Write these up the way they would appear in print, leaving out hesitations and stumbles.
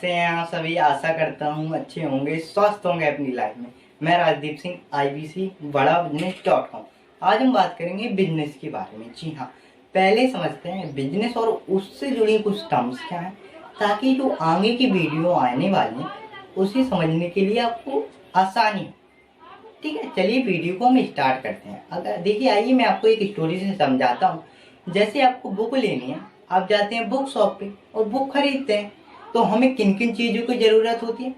कैसे हैं आप सभी। आशा करता हूँ अच्छे होंगे, स्वस्थ होंगे अपनी लाइफ में। मैं राजदीप सिंह, IBC बड़ा बिजनेस.com। आज हम बात करेंगे बिजनेस के बारे में। जी हाँ, पहले समझते हैं बिजनेस और उससे जुड़ी कुछ टर्म्स क्या हैं, ताकि जो आगे की वीडियो आने वाली है उसे समझने के लिए आपको आसानी हो। ठीक है, चलिए वीडियो को हम स्टार्ट करते हैं। अगर देखिए, आइए मैं आपको एक स्टोरी से समझाता हूँ। जैसे आपको बुक लेनी है, आप जाते हैं बुक शॉप पे और बुक खरीदते हैं, तो हमें किन किन चीज़ों की ज़रूरत होती है।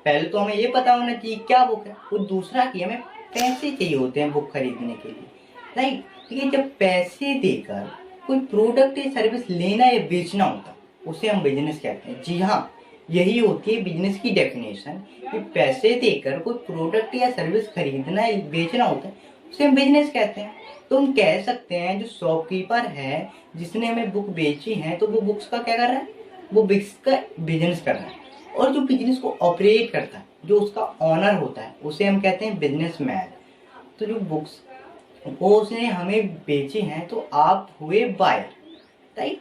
पहले तो हमें ये पता होना चाहिए क्या बुक है, और दूसरा कि हमें पैसे चाहिए होते हैं बुक खरीदने के लिए, राइट। ठीक है, जब पैसे देकर कोई प्रोडक्ट या सर्विस लेना या बेचना होता है उसे हम बिजनेस कहते हैं। जी हाँ, यही होती है बिजनेस की डेफिनेशन, कि पैसे देकर कोई प्रोडक्ट या सर्विस खरीदना या बेचना होता है उसे हम बिजनेस कहते हैं। तो हम कह सकते हैं जो शॉपकीपर है जिसने हमें बुक बेची है, तो वो बुक्स का क्या कर रहा है, वो बुक्स का बिजनेस कर रहा है। और जो बिजनेस को ऑपरेट करता है, जो उसका ऑनर होता है, उसे हम कहते हैं बिजनेसमैन। तो जो बुक्स वो उसने हमें बेची हैं, तो आप हुए बायर, राइट।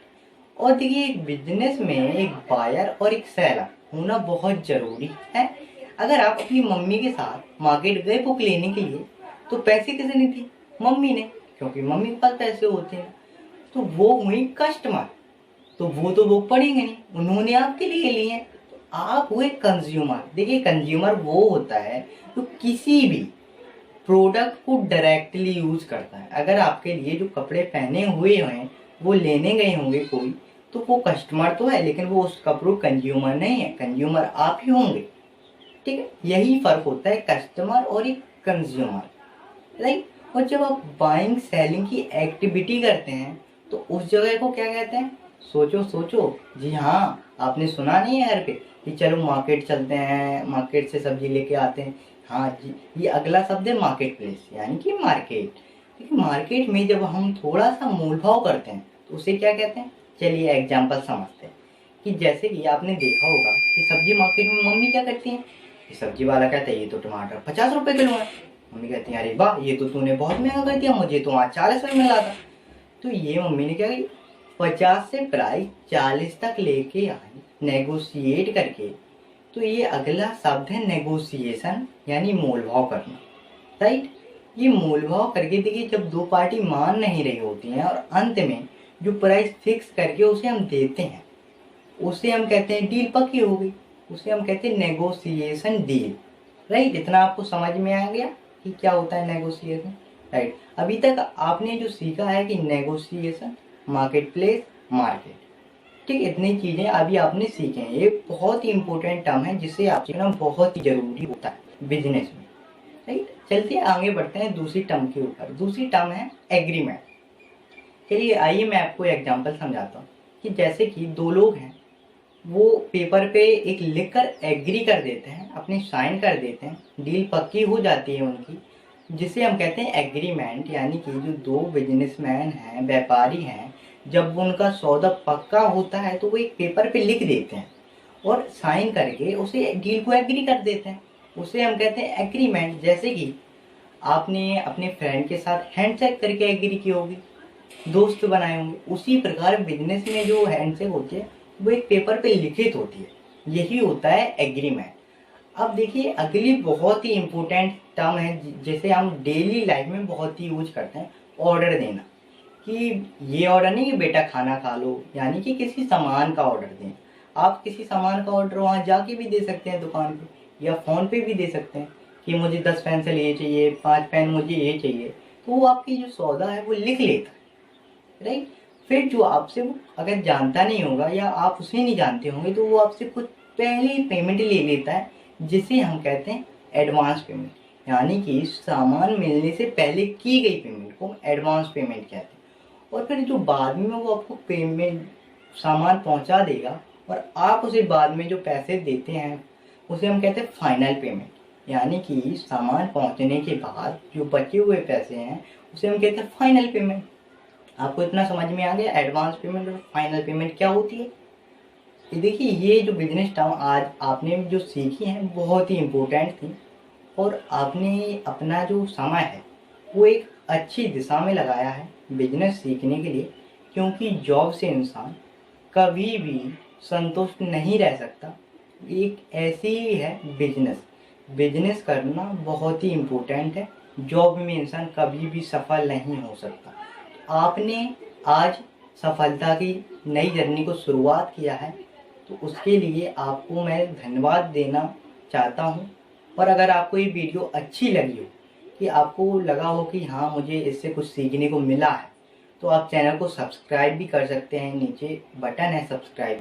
और देखिए, एक बिजनेस में एक बायर और एक सेलर होना बहुत जरूरी है। अगर आप अपनी मम्मी के साथ मार्केट गए बुक लेने के लिए, तो पैसे किसने दिए, मम्मी ने, क्योंकि मम्मी के पास पैसे होते हैं। तो वो हुई कस्टमर, तो वो तो बुक पढ़ेंगे नहीं, उन्होंने आपके लिए लिए हैं। तो आप हुए कंज्यूमर। देखिए, कंज्यूमर वो होता है जो किसी भी प्रोडक्ट को डायरेक्टली यूज करता है। अगर आपके लिए जो कपड़े पहने हुए हैं वो लेने गए होंगे कोई, तो वो कस्टमर तो है, लेकिन वो उस कपड़ों कंज्यूमर नहीं है, कंज्यूमर आप ही होंगे। ठीक है, यही फर्क होता है कस्टमर और एक कंज्यूमर, राइट। और जब आप बाइंग सेलिंग की एक्टिविटी करते हैं, तो उस जगह को क्या कहते हैं, सोचो सोचो। जी हाँ, आपने सुना नहीं है घर पे कि चलो मार्केट चलते हैं, मार्केट से सब्जी लेके आते हैं। हाँ जी, ये अगला शब्द है मार्केट प्लेस, यानी कि मार्केट। देखिए, मार्केट में जब हम थोड़ा सा मोल भाव करते हैं तो उसे क्या कहते हैं। चलिए एग्जाम्पल समझते हैं, कि जैसे कि आपने देखा होगा कि सब्जी मार्केट में मम्मी क्या करती हैं, कि सब्जी वाला कहता है ये तो टमाटर 50 रुपए किलो है। मम्मी कहती है अरे वाह, ये तो तूने बहुत महंगा कर दिया, मुझे तो वहाँ 40 में मिला था। तो ये मम्मी ने क्या की, 50 से प्राइस 40 तक लेके आई, नेगोशिएट करके। तो ये अगला शब्द है नेगोशिएशन, यानी मोल भाव करना, राइट। ये मोल भाव करके देखिए, जब दो पार्टी मान नहीं रही होती हैं और अंत में जो प्राइस फिक्स करके उसे हम देते हैं, उसे हम कहते हैं डील पक्की हो गई, उसे हम कहते हैं नेगोशिएशन डील, राइट। इतना आपको समझ में आ गया कि क्या होता है नेगोशिएशन, राइट। अभी तक आपने जो सीखा है कि नेगोशिएशन, मार्केट प्लेस, मार्केट, ठीक, इतनी चीजें अभी आपने सीखे हैं। ये बहुत ही इंपॉर्टेंट टर्म है जिसे आप सीखना बहुत ही जरूरी होता है बिजनेस में, राइट। चलते आगे बढ़ते हैं दूसरी टर्म के ऊपर। दूसरी टर्म है एग्रीमेंट। चलिए आइए मैं आपको एग्जांपल समझाता हूँ, कि जैसे कि दो लोग हैं, वो पेपर पे एक लिखकर एग्री कर देते हैं, अपने साइन कर देते हैं, डील पक्की हो जाती है उनकी, जिसे हम कहते हैं एग्रीमेंट। यानी कि जो दो बिजनेसमैन हैं, व्यापारी हैं, जब उनका सौदा पक्का होता है तो वो एक पेपर पे लिख देते हैं और साइन करके उसे डील को एग्री कर देते हैं, उसे हम कहते हैं एग्रीमेंट। जैसे कि आपने अपने फ्रेंड के साथ हैंडशेक करके एग्री की होगी, दोस्त बनाए होंगे, उसी प्रकार बिजनेस में जो हैंडशेक होती है वो एक पेपर पे लिखित होती है, यही होता है एग्रीमेंट। अब देखिए, अगली बहुत ही इंपॉर्टेंट टर्म है जिसे हम डेली लाइफ में बहुत ही यूज करते हैं, ऑर्डर देना। कि ये ऑर्डर नहीं कि बेटा खाना खा लो, यानी कि किसी सामान का ऑर्डर दें। आप किसी सामान का ऑर्डर वहाँ जाके भी दे सकते हैं दुकान पे, या फोन पे भी दे सकते हैं कि मुझे 10 पेंसिल ये चाहिए, 5 पेन मुझे ये चाहिए। तो वो आपकी जो सौदा है वो लिख लेता है, राइट। फिर जो आपसे वो अगर जानता नहीं होगा या आप उसे नहीं जानते होंगे, तो वो आपसे कुछ पहले ही पेमेंट ले लेता है, जिसे हम कहते हैं एडवांस पेमेंट। यानी कि सामान मिलने से पहले की गई पेमेंट को एडवांस पेमेंट कहते हैं। और फिर जो बाद में वो आपको पेमेंट, सामान पहुंचा देगा और आप उसे बाद में जो पैसे देते हैं उसे हम कहते हैं फाइनल पेमेंट। यानी कि सामान पहुंचने के बाद जो बचे हुए पैसे हैं उसे हम कहते हैं फाइनल पेमेंट। आपको इतना समझ में आ गया एडवांस पेमेंट और फाइनल पेमेंट क्या होती है। ये देखिए, ये जो बिजनेस टर्म आज आपने जो सीखी है बहुत ही इम्पोर्टेंट थी, और आपने अपना जो समय है वो एक अच्छी दिशा में लगाया है बिजनेस सीखने के लिए। क्योंकि जॉब से इंसान कभी भी संतुष्ट नहीं रह सकता, एक ऐसी ही है बिजनेस। बिजनेस करना बहुत ही इम्पोर्टेंट है। जॉब में इंसान कभी भी सफल नहीं हो सकता। आपने आज सफलता की नई जर्नी को शुरुआत किया है, तो उसके लिए आपको मैं धन्यवाद देना चाहता हूँ। और अगर आपको ये वीडियो अच्छी लगी हो, कि आपको लगा हो कि हाँ मुझे इससे कुछ सीखने को मिला है, तो आप चैनल को सब्सक्राइब भी कर सकते हैं। नीचे बटन है सब्सक्राइब